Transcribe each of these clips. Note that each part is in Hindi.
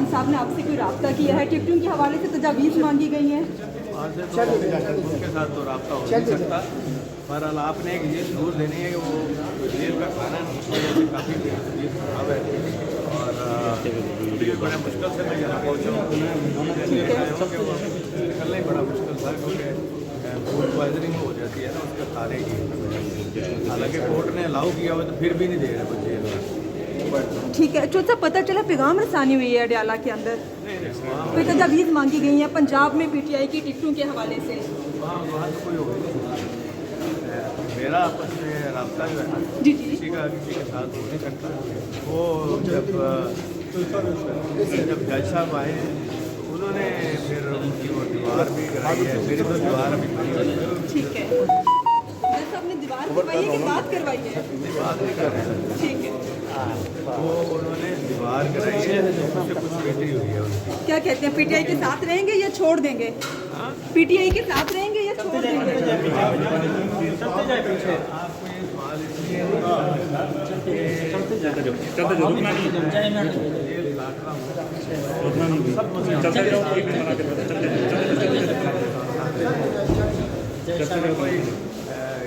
खान साहब ने आपसे कोई रब्ता किया है? टिकटों के हवाले से तजावीज़ मांगी गई हैं? उनके साथ तो रब्ता हो नहीं सकता। बहरहाल आपने एक ये जरूर देनी है कि वो जेल का खाना उस वजह से काफ़ी तकलीफ खराब है और बड़ा मुश्किल से मैं यहाँ पहुँचा हूँ। निकलना ही बड़ा मुश्किल था क्योंकि फूड पॉइजनिंग हो जाती है ना उसके खाने की। हालांकि कोर्ट ने अलाउ किया हुआ तो फिर भी नहीं दे रहे बच्चे जेल। ठीक है, चौथा पता चला पैगाम रसानी हुई है अडयाला के अंदर, कोई तजावीज़ मांगी गई हैं पंजाब में पीटीआई की टिकटों के हवाले से? वहाँ तो कोई हो नहीं। मेरा आपस में रब्ता जो है ना जी किसी के साथ हो नहीं सकता। वो जब जज साहब आए उन्होंने फिर उनकी वो दीवार भी कराई है। मेरी तो दीवार अभी बनी हुई है। ठीक है, जज साहब ने दीवार करवाई है कि बात करवाई है? बात नहीं कर रहे हैं। ठीक है, वो उन्होंने दीवार कराई है उससे कुछ बेहतरी हुई है उनकी। क्या कहते हैं, पीटीआई के साथ रहेंगे या छोड़ देंगे? पीटीआई के साथ रहेंगे या छोड़ देंगे? आपको ये सवाल इसलिए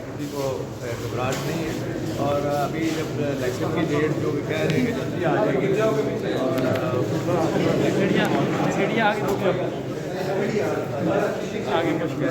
किसी को घबराहट नहीं है और अभी जब इलेक्शन की डेट जो भी कह रहे हैं कि जल्दी आ जाएगी और आगे मुश्किल